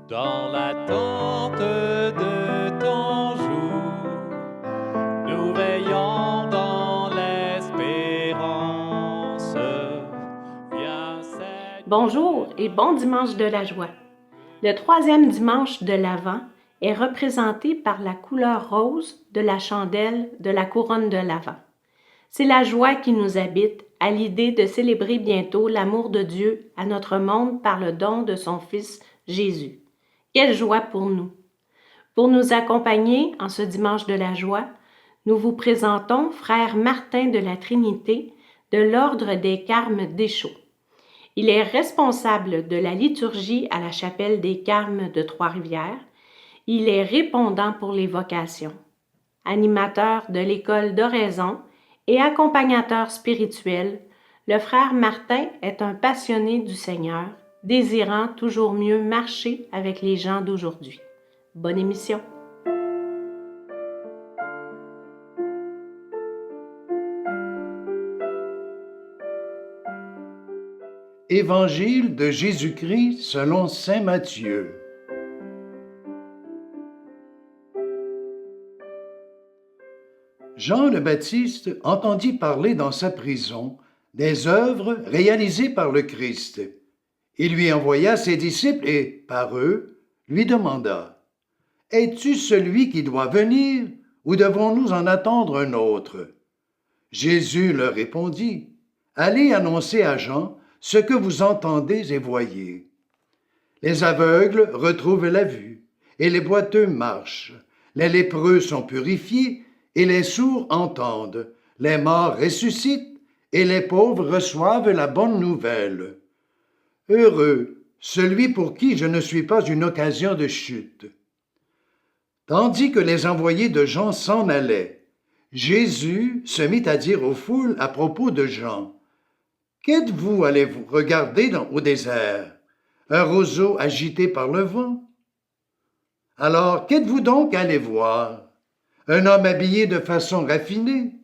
Dans l'attente de ton jour, nous veillons dans l'espérance. Viens, Seigneur. Bonjour et bon dimanche de la joie. Le troisième dimanche de l'Avent est représenté par la couleur rose de la chandelle de la couronne de l'Avent. C'est la joie qui nous habite à l'idée de célébrer bientôt l'amour de Dieu à notre monde par le don de son Fils Jésus. Quelle joie pour nous! Pour nous accompagner en ce dimanche de la joie, nous vous présentons Frère Martin de la Trinité de l'Ordre des Carmes d'Échault. Il est responsable de la liturgie à la chapelle des Carmes de Trois-Rivières. Il est répondant pour les vocations, animateur de l'école d'oraison et accompagnateur spirituel. Le frère Martin est un passionné du Seigneur, désirant toujours mieux marcher avec les gens d'aujourd'hui. Bonne émission! Évangile de Jésus-Christ selon saint Matthieu. Jean le Baptiste entendit parler dans sa prison des œuvres réalisées par le Christ. Il lui envoya ses disciples et, par eux, lui demanda : « Es-tu celui qui doit venir, ou devons-nous en attendre un autre ?» Jésus leur répondit : « Allez annoncer à Jean ce que vous entendez et voyez. Les aveugles retrouvent la vue, et les boiteux marchent. Les lépreux sont purifiés, et les sourds entendent. Les morts ressuscitent, et les pauvres reçoivent la bonne nouvelle. Heureux celui pour qui je ne suis pas une occasion de chute. » Tandis que les envoyés de Jean s'en allaient, Jésus se mit à dire aux foules à propos de Jean : « Qu'êtes-vous allés vous regarder au désert? Un roseau agité par le vent? Alors, qu'êtes-vous donc allés voir? Un homme habillé de façon raffinée?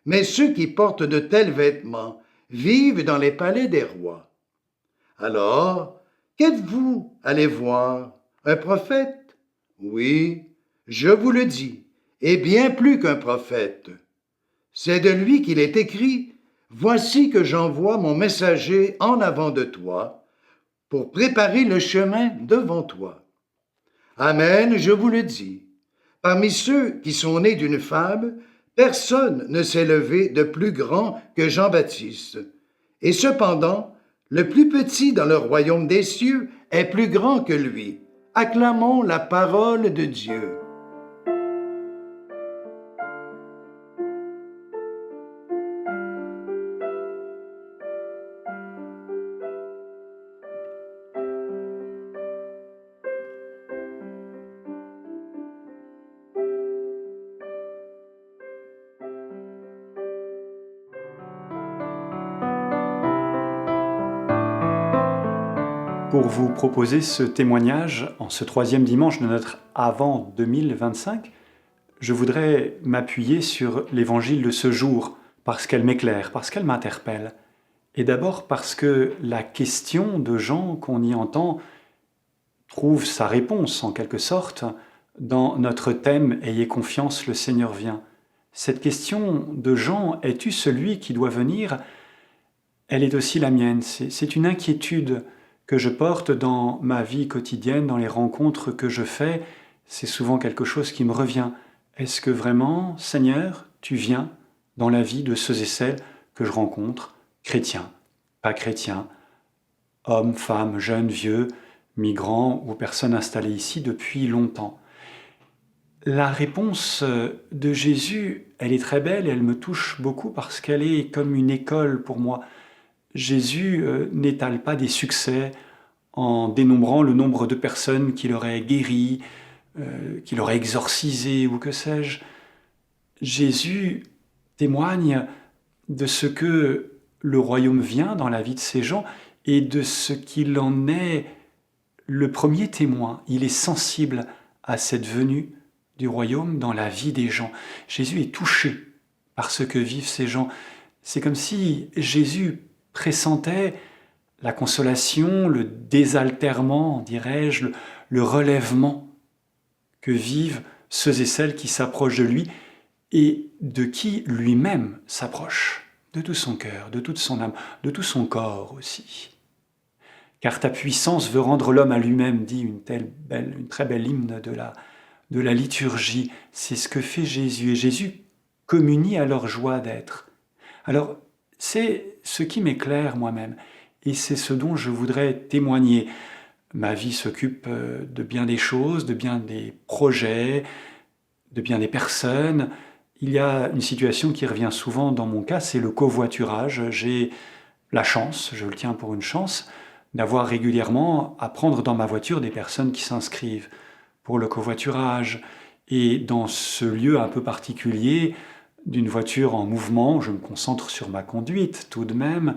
Mais ceux qui portent de tels vêtements vivent dans les palais des rois. Alors, qu'êtes-vous allés voir? Un prophète? Oui, je vous le dis, et bien plus qu'un prophète. C'est de lui qu'il est écrit : « Voici que j'envoie mon messager en avant de toi, pour préparer le chemin devant toi. » Amen, je vous le dis. Parmi ceux qui sont nés d'une femme, personne ne s'est levé de plus grand que Jean-Baptiste. Et cependant, le plus petit dans le royaume des cieux est plus grand que lui. Acclamons la parole de Dieu. Pour vous proposer ce témoignage en ce troisième dimanche de notre Avent 2025, je voudrais m'appuyer sur l'évangile de ce jour, parce qu'elle m'éclaire, parce qu'elle m'interpelle. Et d'abord parce que la question de Jean qu'on y entend trouve sa réponse, en quelque sorte, dans notre thème « Ayez confiance, le Seigneur vient ». Cette question de Jean « Es-tu celui qui doit venir ?» elle est aussi la mienne. C'est une inquiétude que je porte dans ma vie quotidienne, dans les rencontres que je fais. C'est souvent quelque chose qui me revient. Est-ce que vraiment, Seigneur, tu viens dans la vie de ceux et celles que je rencontre, chrétiens, pas chrétiens, hommes, femmes, jeunes, vieux, migrants ou personnes installées ici depuis longtemps? La réponse de Jésus, elle est très belle et elle me touche beaucoup parce qu'elle est comme une école pour moi. Jésus n'étale pas des succès en dénombrant le nombre de personnes qu'il aurait guéries, qu'il aurait exorcisées ou que sais-je. Jésus témoigne de ce que le royaume vient dans la vie de ces gens et de ce qu'il en est le premier témoin. Il est sensible à cette venue du royaume dans la vie des gens. Jésus est touché par ce que vivent ces gens. C'est comme si Jésus pressentait la consolation, le désaltèrement, dirais-je, le relèvement que vivent ceux et celles qui s'approchent de lui et de qui lui-même s'approche, de tout son cœur, de toute son âme, de tout son corps aussi. Car ta puissance veut rendre l'homme à lui-même, dit une très belle hymne de la liturgie. C'est ce que fait Jésus, et Jésus communie à leur joie d'être. Alors, c'est ce qui m'éclaire moi-même, et c'est ce dont je voudrais témoigner. Ma vie s'occupe de bien des choses, de bien des projets, de bien des personnes. Il y a une situation qui revient souvent dans mon cas, c'est le covoiturage. J'ai la chance, je le tiens pour une chance, d'avoir régulièrement à prendre dans ma voiture des personnes qui s'inscrivent pour le covoiturage. Et dans ce lieu un peu particulier, d'une voiture en mouvement, je me concentre sur ma conduite tout de même,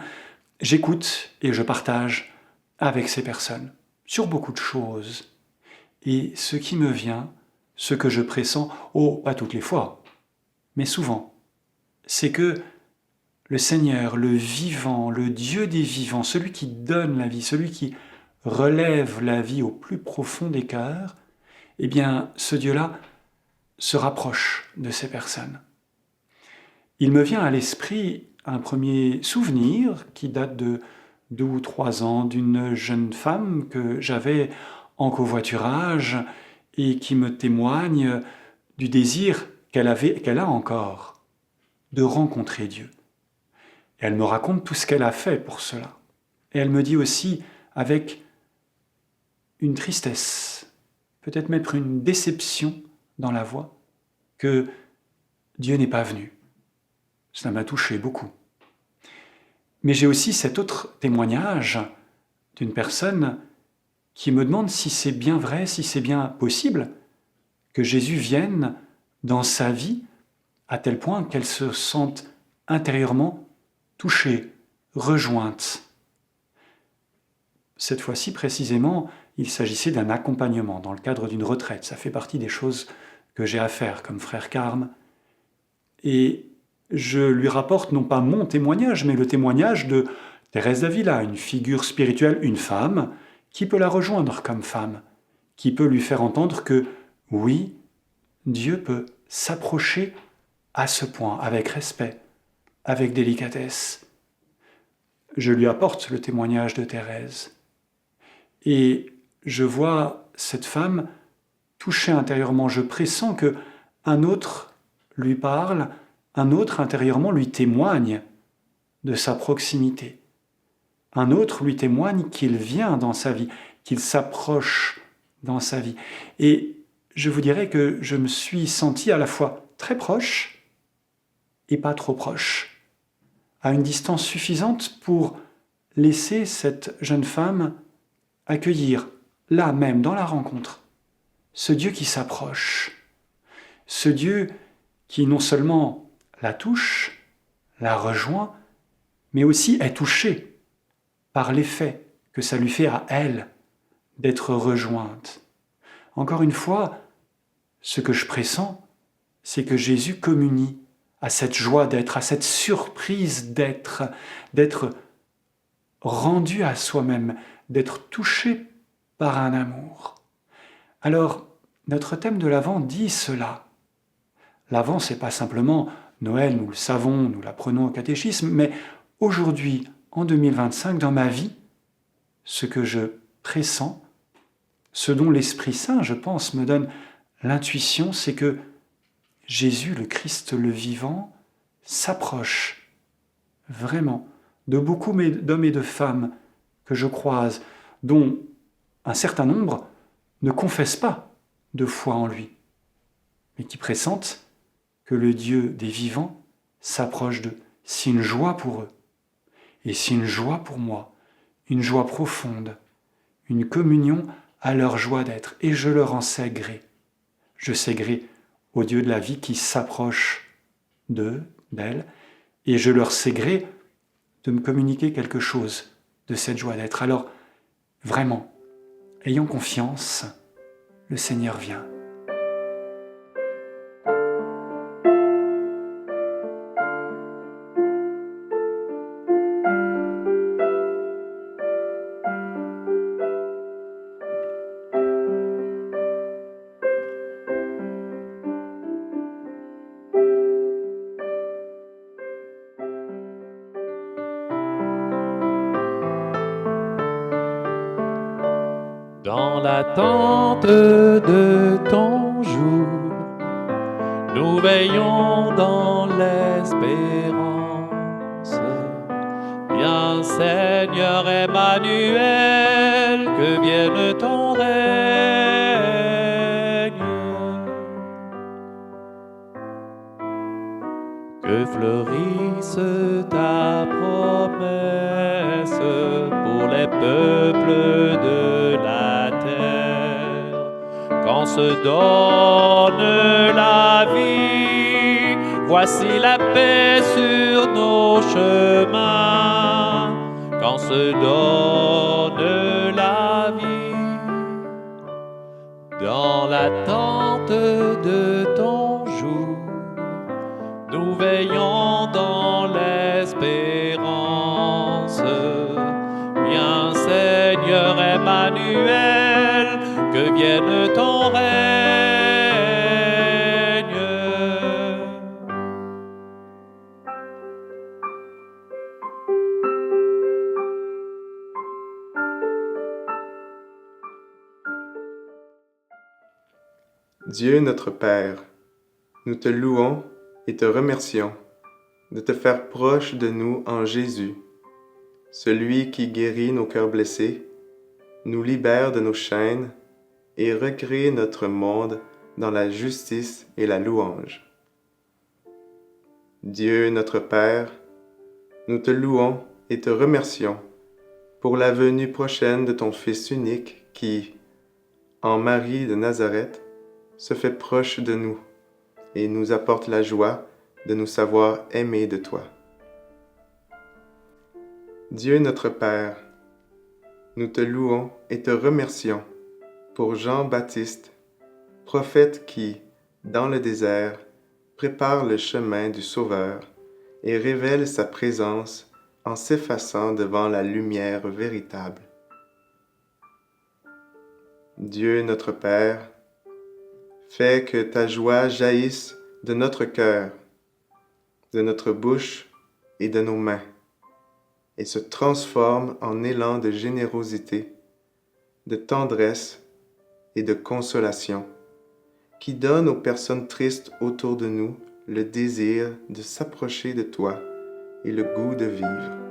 j'écoute et je partage avec ces personnes sur beaucoup de choses. Et ce qui me vient, ce que je pressens, pas toutes les fois, mais souvent, c'est que le Seigneur, le vivant, le Dieu des vivants, celui qui donne la vie, celui qui relève la vie au plus profond des cœurs, eh bien, ce Dieu-là se rapproche de ces personnes. Il me vient à l'esprit un premier souvenir qui date de 2 ou 3 ans d'une jeune femme que j'avais en covoiturage et qui me témoigne du désir qu'elle a encore de rencontrer Dieu. Et elle me raconte tout ce qu'elle a fait pour cela. Et elle me dit aussi, avec une tristesse, peut-être même une déception dans la voix, que Dieu n'est pas venu. Ça m'a touché beaucoup. Mais j'ai aussi cet autre témoignage d'une personne qui me demande si c'est bien vrai, si c'est bien possible que Jésus vienne dans sa vie à tel point qu'elle se sente intérieurement touchée, rejointe. Cette fois-ci, précisément, il s'agissait d'un accompagnement dans le cadre d'une retraite. Ça fait partie des choses que j'ai à faire comme frère Carme. Et je lui rapporte non pas mon témoignage, mais le témoignage de Thérèse d'Avila, une figure spirituelle, une femme, qui peut la rejoindre comme femme, qui peut lui faire entendre que, oui, Dieu peut s'approcher à ce point, avec respect, avec délicatesse. Je lui apporte le témoignage de Thérèse. Et je vois cette femme touchée intérieurement. Je pressens que un autre lui parle, un autre intérieurement lui témoigne de sa proximité. Un autre lui témoigne qu'il vient dans sa vie, qu'il s'approche dans sa vie. Et je vous dirais que je me suis senti à la fois très proche et pas trop proche, à une distance suffisante pour laisser cette jeune femme accueillir, là même, dans la rencontre, ce Dieu qui s'approche, ce Dieu qui non seulement la touche, la rejoint, mais aussi est touché par l'effet que ça lui fait à elle d'être rejointe. Encore une fois, ce que je pressens, c'est que Jésus communie à cette joie d'être, à cette surprise d'être rendu à soi-même, d'être touché par un amour. Alors, notre thème de l'Avent dit cela. L'Avent, c'est pas simplement Noël, nous le savons, nous l'apprenons au catéchisme, mais aujourd'hui, en 2025, dans ma vie, ce que je pressens, ce dont l'Esprit Saint, je pense, me donne l'intuition, c'est que Jésus, le Christ le vivant, s'approche vraiment de beaucoup d'hommes et de femmes que je croise, dont un certain nombre ne confessent pas de foi en lui, mais qui pressentent que le Dieu des vivants s'approche d'eux. C'est une joie pour eux, et c'est une joie pour moi, une joie profonde, une communion à leur joie d'être, et je leur en sais gré. Je sais gré au Dieu de la vie qui s'approche d'eux, d'elles, et je leur sais gré de me communiquer quelque chose de cette joie d'être. Alors, vraiment, ayons confiance, le Seigneur vient. Dans l'attente de ton jour, nous veillons dans l'espérance. Viens Seigneur Emmanuel, que vienne ton règne. Que fleurisse ta promesse pour les peuples de la terre. Quand se donne la vie, voici la paix sur nos chemins. Quand se donne la vie, dans l'attente de ton jour, nous veillons dans l'espérance. Viens Seigneur Emmanuel, que vienne ton règne. Dieu notre Père, nous te louons et te remercions de te faire proche de nous en Jésus, celui qui guérit nos cœurs blessés, nous libère de nos chaînes et recrée notre monde dans la justice et la louange. Dieu notre Père, nous te louons et te remercions pour la venue prochaine de ton Fils unique qui, en Marie de Nazareth, se fait proche de nous et nous apporte la joie de nous savoir aimés de toi. Dieu notre Père, nous te louons et te remercions pour Jean-Baptiste, prophète qui, dans le désert, prépare le chemin du Sauveur et révèle sa présence en s'effaçant devant la lumière véritable. Dieu notre Père, fais que ta joie jaillisse de notre cœur, de notre bouche et de nos mains, et se transforme en élan de générosité, de tendresse et de consolation, qui donne aux personnes tristes autour de nous le désir de s'approcher de toi et le goût de vivre.